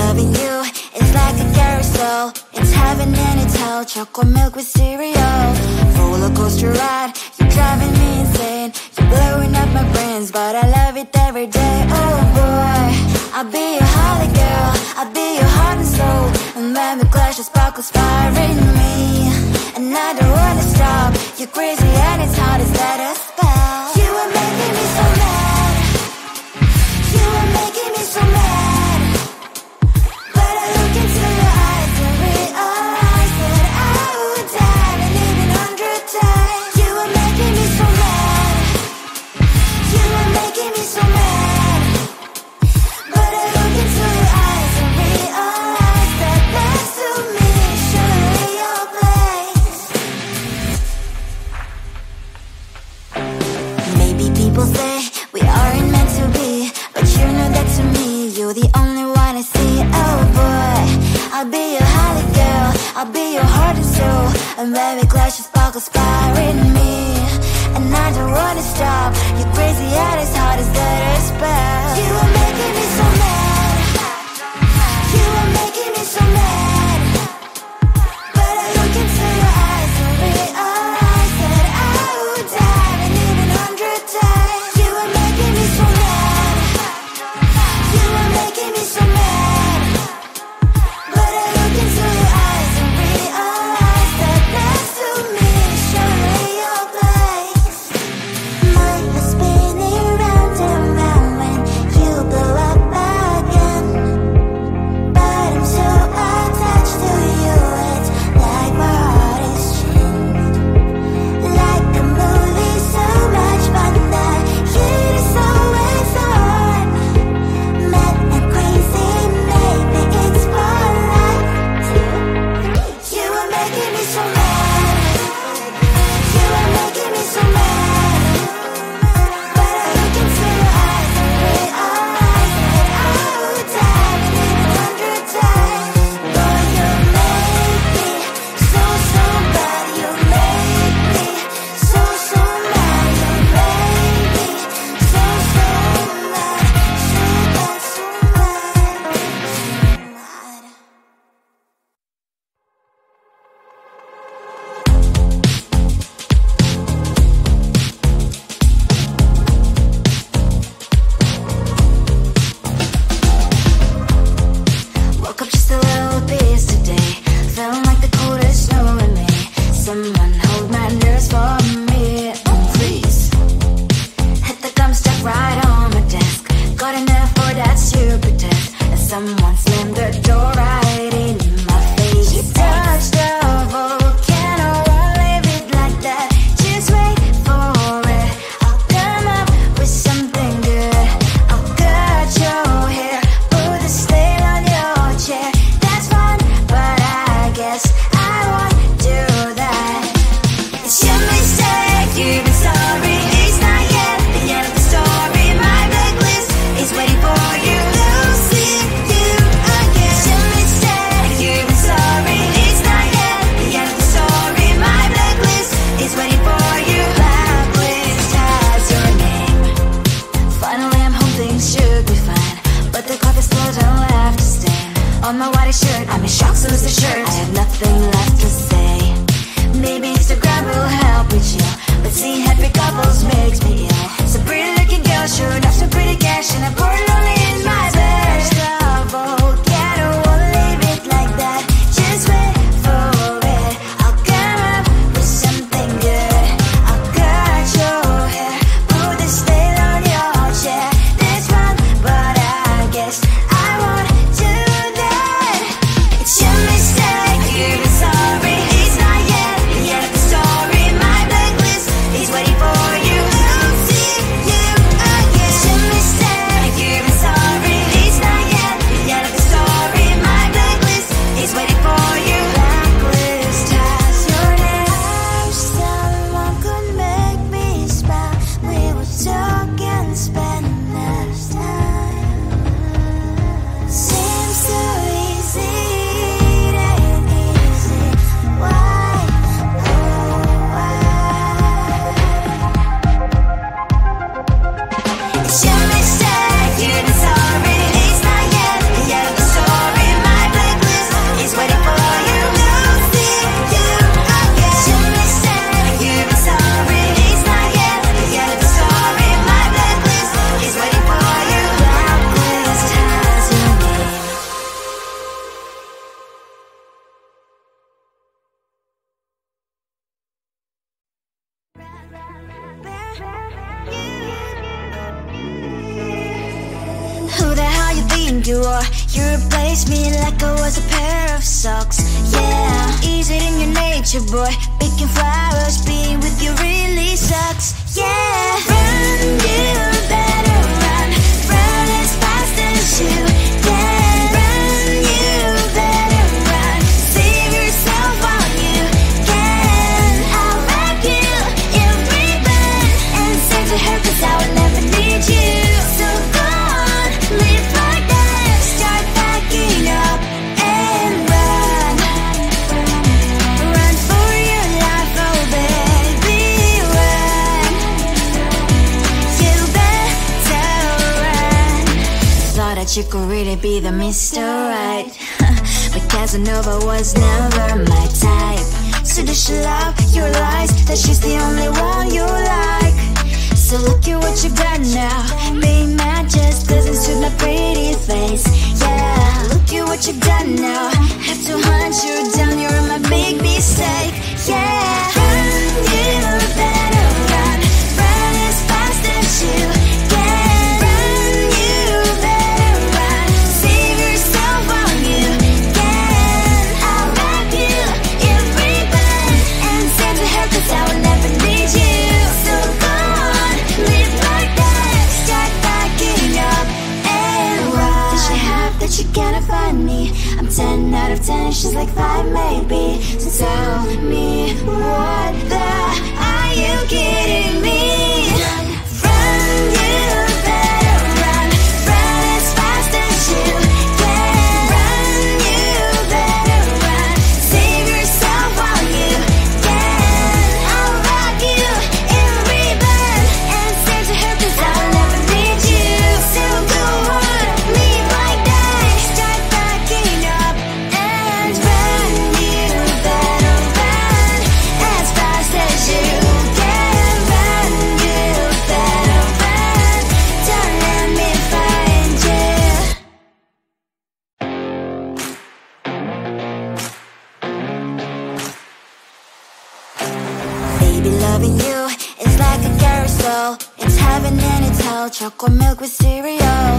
Loving you is like a carousel. It's heaven and it's hell. Chocolate milk with cereal. Roller coaster ride. You're driving me insane. You're blowing up my brains, but I love it every day. Oh boy, I'll be your holly girl. I'll be your heart and soul. And when we clash, the sparkles fire in me. And I don't wanna stop. You're crazy and it's hard as let a spell. You are making me so mad. You are making me so mad. But I look into your eyes and realize that I would die and even 100 times. You are making me so mad. You are making me so mad. But I look into your eyes and realize that next to me is surely your place. Maybe people say we aren't meant to be, but you know that to me, you're the only one I see. Oh boy, I'll be your holly girl. I'll be your heart and soul. And when we clash, the sparkles fire in me. And I don't wanna stop. You're crazy and as hard as that a spell. You are making me so mad. You are making me so mad. But I look into your eyes and realize that I would die and even 100 times. You are making me so mad. You are making me so mad. But I look into your eyes and realize that next to me is surely your place. Mind was spinning round and round when you blow up again. But I'm so attached to you, it's like my heart is chained. Like a movie, so much fun that heat is always on. Mad and crazy, maybe it's polite. You are making me so mad. You are making me so mad. But I look into your eyes and realize that I would die and even 100 times. Boy, you make me so, so bad. You make me so, so mad. You make me so, so mad. So bad, so mad, so mad. Woke up just a little pissed today. Feeling like the coldest snow in me. Someone hold my nerves for me, oh please. Hit the gum stuck right on my desk. Got enough for that stupid test. And someone slammed the door right in my face. You touched the volcano, won't leave it like that. Just wait for it. I'll come up with something good. I'll cut your hair, put the slate on your chair. That's fun, but I guess I won't do that. It's your mistake, you've been sorry. It's not yet the end of the story. My blacklist is waiting for you. Losing you again. It's your mistake, you've been sorry. It's not yet the end of the story. My blacklist is waiting for you. Blacklist has your name. Finally I'm home, things should be fine. But the coffee still don't have to stain on my white shirt. I'm in shock, so is the shirt. I have nothing left to say. Maybe Instagram will help me chill, but seeing happy couples makes me ill. Some pretty looking girl showed off some pretty cash, and I'm bored lonely in my bed. Volcano, won't leave it like that. Just wait for it. I'll come up with something good. I'll cut your hair, put the slate on your chair. That's fun, but I guess I won't do that. It's your mistake, you've been sorry. It's not yet the end of the story. My blacklist is waiting for you. Losing you again. It's your mistake, you've been sorry. think you are. You replaced me like I was a pair of socks. Yeah, is it in your nature, boy? Picking flowers, being with you really sucks. Yeah, run, you better run. Run as fast as you can. Run, you better run. Save yourself while you can. I'll wrap you in ribbon and send to her, 'cause I will never need you. So go on, live like that. Start packing up and run. Run for your life, oh baby, run. You better run. Thought that you could really be the Mr. Right, but Casanova was never my type. So does she love your lies, that she's the only one you like? So look at what you got now. Being mad just doesn't suit my pretty face. Yeah, look at what you got now. Have to hunt you down, you're my big mistake. Yeah, run, you better run. Run as fast as you can. Run, you better run. Save yourself while you can. I'll wrap you in ribbon and send to her, 'cause I will never need you. So go on, live like that. Start packing up and run. Does she have that you cannot find me? I'm 10 out of 10, she's like 5 maybe. So tell me, what the are you kidding me? Run, you better run. Run as fast as you can. Run, you better run. Save yourself while you can. I'll wrap you in ribbon and send to her, 'cause I will never need you. So go on, live like that. Start packing up and run. You better run as fast as you can. Run, you better run. Don't let me find you. Baby, loving you is like a carousel. It's heaven and it's hell. Chocolate milk with cereal.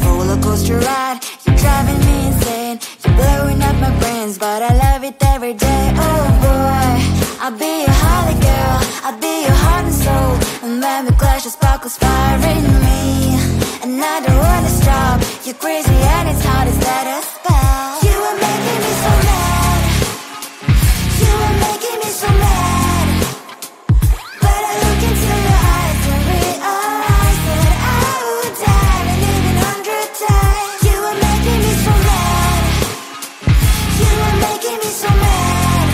Roller coaster ride, you're driving me insane. You're blowing up my brains, but I love it every day. Oh boy, I'll be your holly girl. I'll be your heart and soul. And when we clash, the sparkles fire in me. And I don't wanna stop. You're crazy and it's hard as let us spell. You are making me so mad. You are making me so mad. But I look into your eyes and realize that I would die and even 100 times. You are making me so mad. You are making me so mad.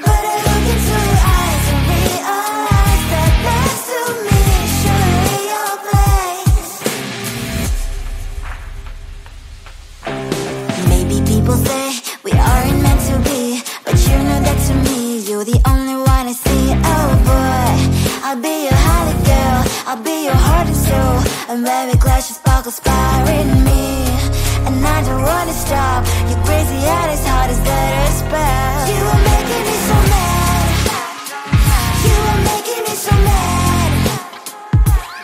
But I look into your eyes and realize that next to me is surely your place. Maybe people say we aren't meant to be, but you know that to me, you're the only one I see. Oh boy, I'll be your holly girl. I'll be your heart and soul. And when we clash, the sparkles fire in me. And I don't wanna stop. You're crazy and as hard as let us spell. You are making me so mad. You are making me so mad.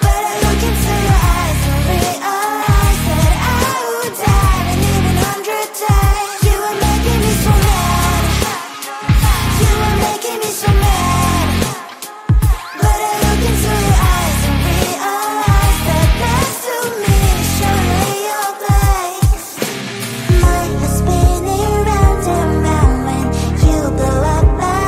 But I look into your eyes and realize that I would die and even 100 times. You are making me so mad. You are making me so mad. But I look into your eyes and realize that next to me is surely your place. My head's spinning round and round when you blow up my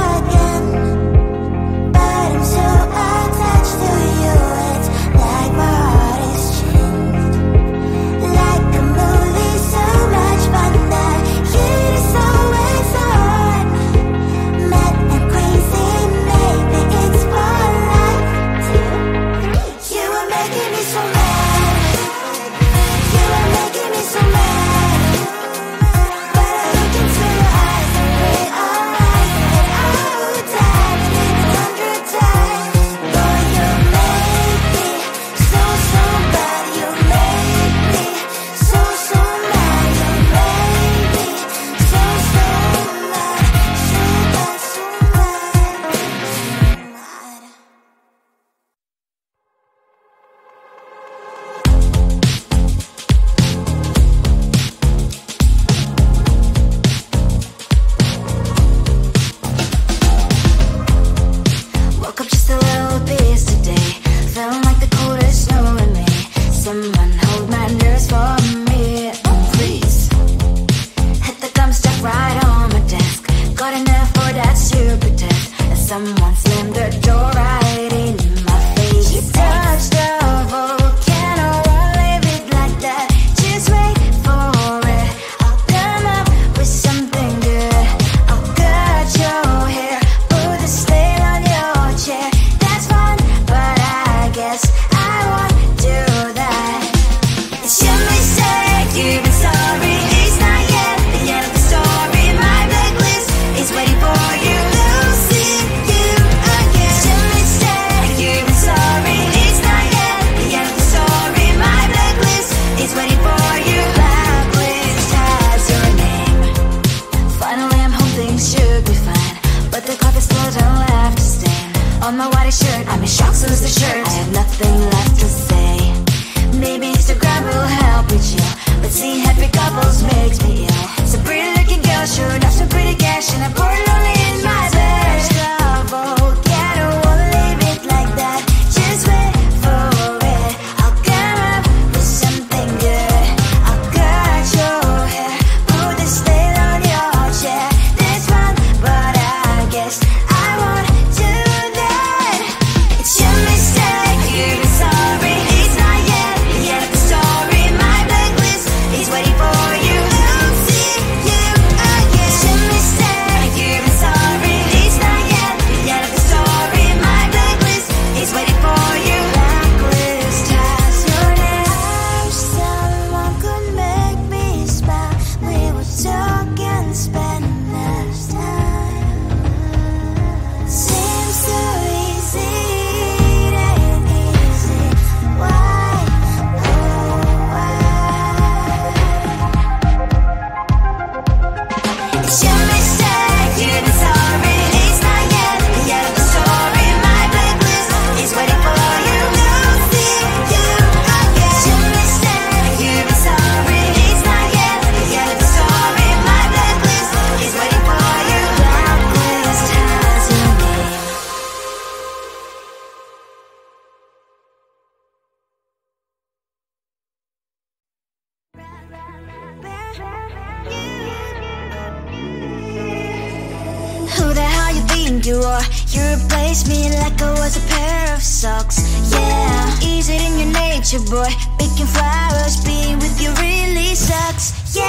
opened your, you replaced me like I was a pair of socks. Yeah, is it in your nature, boy? Picking flowers, being with you really sucks. Yeah,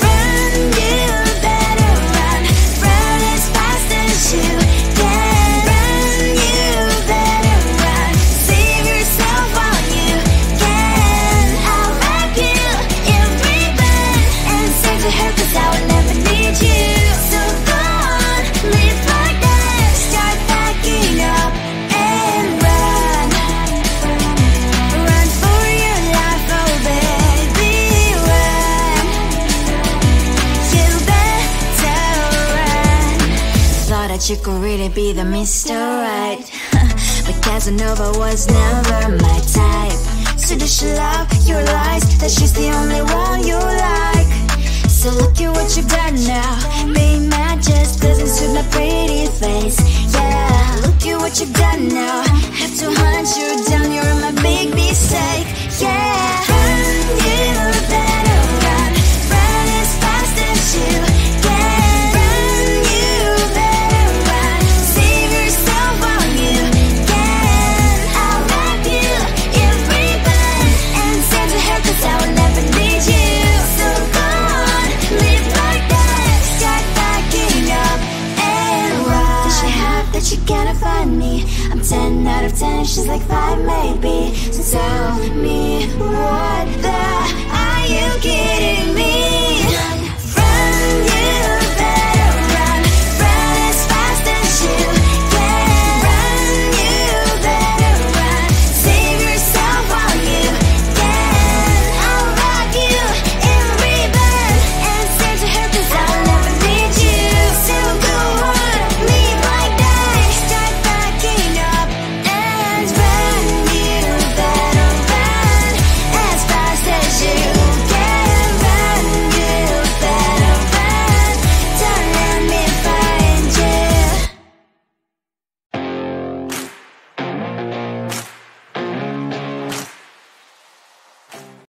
run, you better run, run as fast as you can. Run, you better run, save yourself while you can. I'll wrap you in ribbon and send to her, 'cause I will never need you. So go on, live like that, start packing up and run. Run for your life, oh baby, run. You better run. Thought that you could really be the Mr. Right, but Casanova was never my type. So does she love your lies, that she's the only one you like? So look at what you've done now. Being mad just doesn't suit my pretty face. Yeah, look at what you've done now. Have to hunt you down, you're my big mistake. Yeah, run, you better run, run as fast as you can. Run, you better run, save yourself while you can. I'll wrap you in ribbon and send to her, 'cause I will never need you. So go on, live like that, start packing up and run. Does she have that she cannot find me? I'm 10 out of 10, she's like 5 maybe. So tell me, what the are you kidding